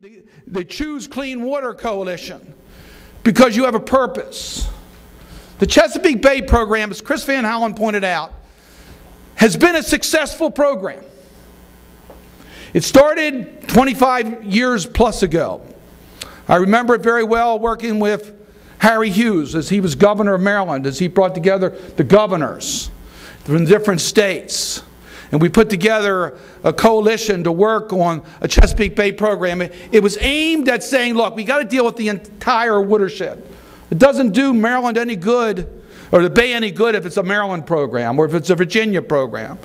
the Choose Clean Water Coalition because you have a purpose. The Chesapeake Bay program, as Chris Van Hollen pointed out, has been a successful program. It started 25 years plus ago. I remember it very well working with Harry Hughes as he was governor of Maryland, as he brought together the governors from different states. And we put together a coalition to work on a Chesapeake Bay program. It was aimed at saying, look, we got to deal with the entire watershed. It doesn't do Maryland any good, or the Bay any good, if it's a Maryland program or if it's a Virginia program.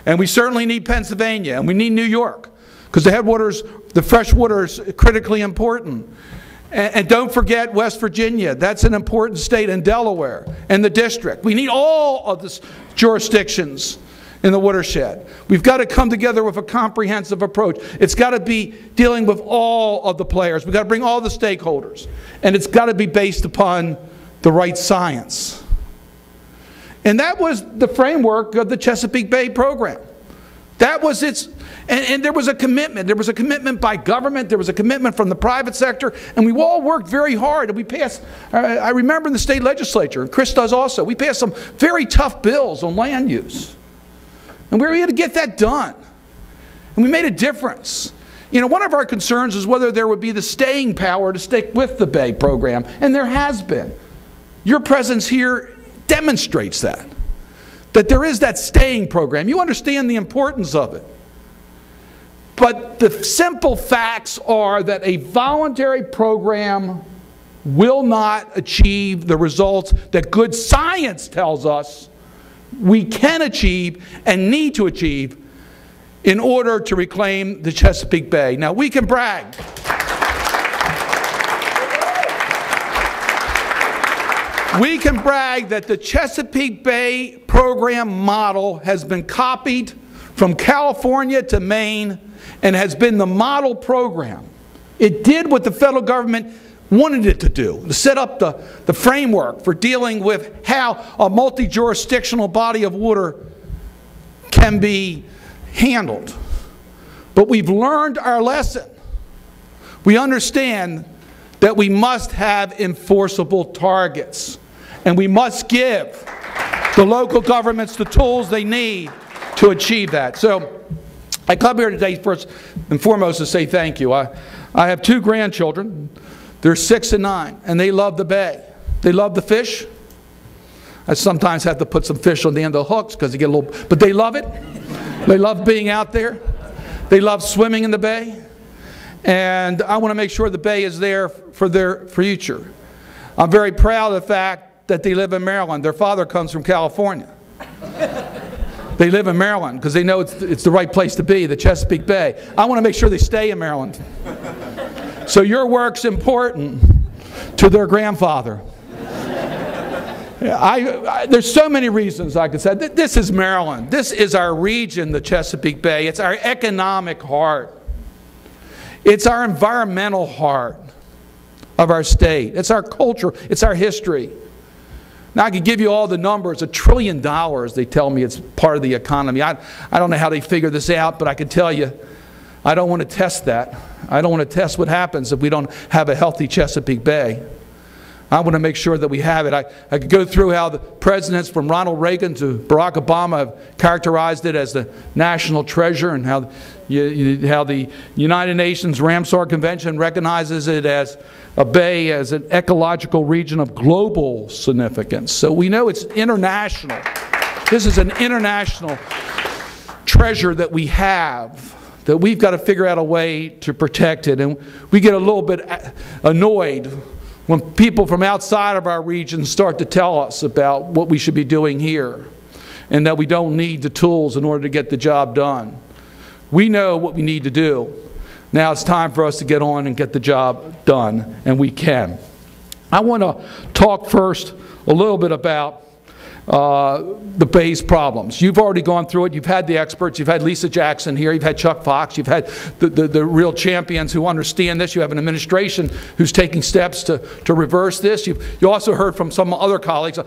And we certainly need Pennsylvania, and we need New York, because the headwaters, the fresh water is critically important. And don't forget West Virginia. That's an important state, in Delaware, and the district. We need all of the jurisdictions in the watershed. We've got to come together with a comprehensive approach. It's got to be dealing with all of the players. We've got to bring all the stakeholders. And it's got to be based upon the right science. And that was the framework of the Chesapeake Bay program. That was its, and there was a commitment. There was a commitment by government. There was a commitment from the private sector. And we all worked very hard. And we passed, I remember in the state legislature, and Chris does also, we passed some very tough bills on land use. And we were able to get that done. And we made a difference. You know, one of our concerns is whether there would be the staying power to stick with the Bay program. And there has been. Your presence here demonstrates that. That there is that staying program. You understand the importance of it. But the simple facts are that a voluntary program will not achieve the results that good science tells us we can achieve and need to achieve in order to reclaim the Chesapeake Bay. Now, we can brag. We can brag that the Chesapeake Bay program model has been copied from California to Maine and has been the model program. It did what the federal government wanted it to do, to set up the framework for dealing with how a multi-jurisdictional body of water can be handled. But we've learned our lesson. We understand that we must have enforceable targets, and we must give the local governments the tools they need to achieve that. So I come here today first and foremost to say thank you. I have two grandchildren. They're 6 and 9, and they love the Bay. They love the fish. I sometimes have to put some fish on the end of the hooks because you get a little, but they love it. They love being out there. They love swimming in the Bay. And I want to make sure the Bay is there for their future. I'm very proud of the fact that they live in Maryland. Their father comes from California. They live in Maryland because they know it's the right place to be, the Chesapeake Bay. I want to make sure they stay in Maryland. So your work's important to their grandfather. There's so many reasons I could say. This is Maryland. This is our region, the Chesapeake Bay. It's our economic heart. It's our environmental heart of our state. It's our culture. It's our history. Now, I could give you all the numbers. $1 trillion, they tell me it's part of the economy. I don't know how they figure this out, but I can tell you, I don't want to test that. I don't want to test what happens if we don't have a healthy Chesapeake Bay. I want to make sure that we have it. I could go through how the presidents from Ronald Reagan to Barack Obama have characterized it as the national treasure, and how the United Nations Ramsar Convention recognizes it as a bay as an ecological region of global significance. So we know it's international. This is an international treasure that we have, that we've got to figure out a way to protect it. And we get a little bit annoyed when people from outside of our region start to tell us about what we should be doing here, and that we don't need the tools in order to get the job done. We know what we need to do. Now it's time for us to get on and get the job done, and we can. I want to talk first a little bit about the Bay's problems. You've already gone through it. You've had the experts. You've had Lisa Jackson here. You've had Chuck Fox. You've had the real champions who understand this. You have an administration who's taking steps to reverse this. You also heard from some other colleagues.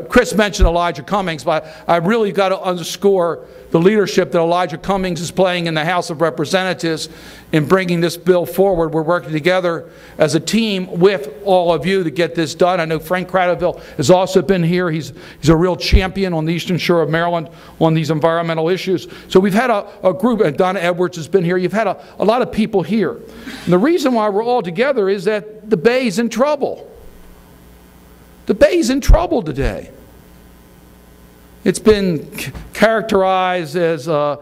Chris mentioned Elijah Cummings, but I really got to underscore the leadership that Elijah Cummings is playing in the House of Representatives in bringing this bill forward. We're working together as a team with all of you to get this done. I know Frank Cradaville has also been here. He's a real champion on the Eastern Shore of Maryland on these environmental issues. So we've had a group, and Donna Edwards has been here. You've had a lot of people here. And the reason why we're all together is that the Bay's in trouble. The Bay's in trouble today. It's been characterized as a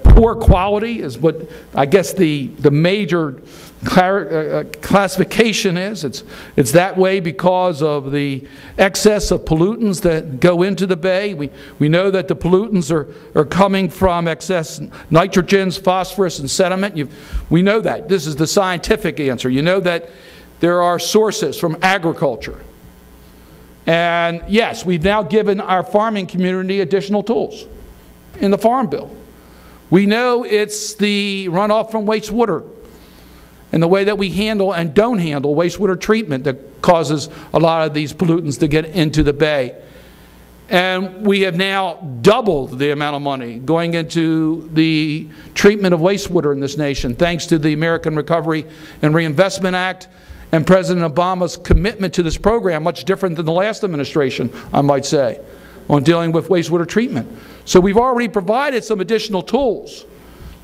poor quality, is what I guess the major classification is. It's that way because of the excess of pollutants that go into the Bay. We know that the pollutants are coming from excess nitrogens, phosphorus, and sediment. We know that. This is the scientific answer. You know that there are sources from agriculture. And yes, we've now given our farming community additional tools in the Farm Bill. We know it's the runoff from wastewater and the way that we handle and don't handle wastewater treatment that causes a lot of these pollutants to get into the Bay. And we have now doubled the amount of money going into the treatment of wastewater in this nation, thanks to the American Recovery and Reinvestment Act and President Obama's commitment to this program, much different than the last administration, I might say, on dealing with wastewater treatment. So we've already provided some additional tools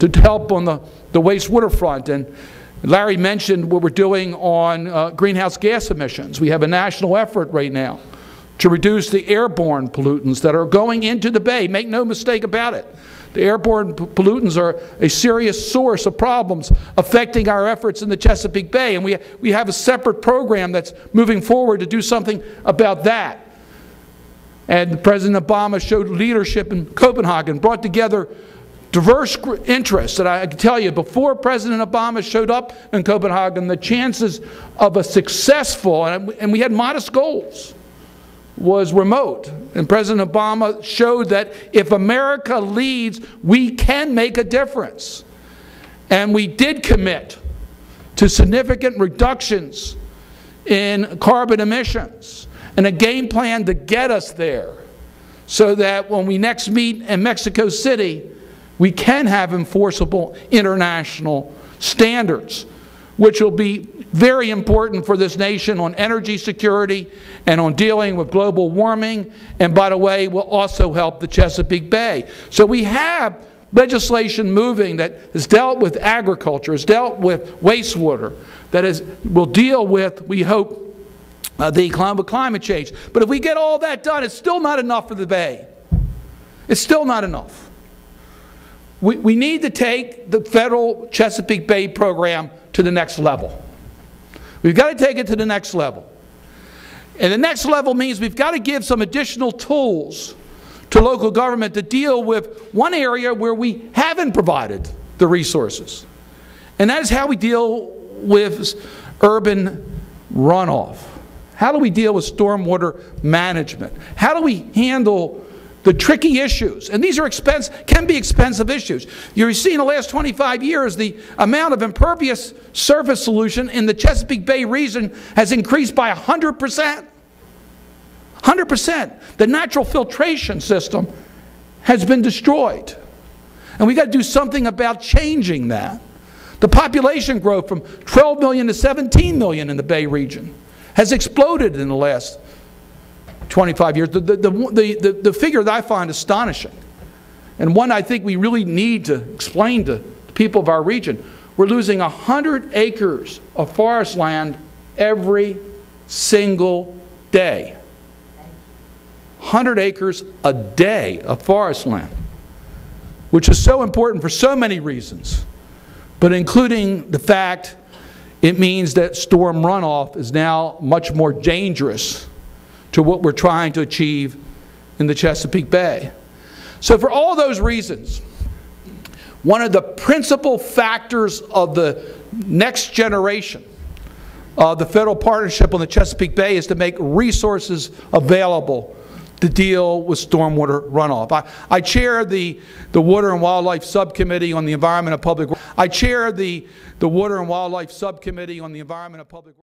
to help on the wastewater front. And Larry mentioned what we're doing on greenhouse gas emissions. We have a national effort right now to reduce the airborne pollutants that are going into the Bay. Make no mistake about it. The airborne pollutants are a serious source of problems affecting our efforts in the Chesapeake Bay, and we have a separate program that's moving forward to do something about that. And President Obama showed leadership in Copenhagen, brought together diverse interests. And I can tell you, before President Obama showed up in Copenhagen, the chances of a successful, and we had modest goals, was remote. And President Obama showed that if America leads, we can make a difference. And we did commit to significant reductions in carbon emissions and a game plan to get us there so that when we next meet in Mexico City, we can have enforceable international standards, which will be very important for this nation on energy security and on dealing with global warming, and by the way, will also help the Chesapeake Bay. So we have legislation moving that has dealt with agriculture, has dealt with wastewater, that will deal with, we hope, the climate change. But if we get all that done, it's still not enough for the Bay. It's still not enough. We need to take the federal Chesapeake Bay program to the next level. We've got to take it to the next level. And the next level means we've got to give some additional tools to local government to deal with one area where we haven't provided the resources. And that is how we deal with urban runoff. How do we deal with stormwater management? How do we handle the tricky issues? And these are can be expensive issues. You've seen in the last 25 years the amount of impervious surface solution in the Chesapeake Bay region has increased by 100%. 100%. The natural filtration system has been destroyed. And we've got to do something about changing that. The population growth from 12 million to 17 million in the Bay region has exploded in the last 25 years. The figure that I find astonishing, and one I think we really need to explain to the people of our region, we're losing 100 acres of forest land every single day. 100 acres a day of forest land, which is so important for so many reasons, but including the fact it means that storm runoff is now much more dangerous to what we're trying to achieve in the Chesapeake Bay. So for all those reasons, one of the principal factors of the next generation of the federal partnership on the Chesapeake Bay is to make resources available to deal with stormwater runoff. I chair the Water and Wildlife Subcommittee on the Environment of Public Works. I chair the Water and Wildlife Subcommittee on the Environment of Public Works.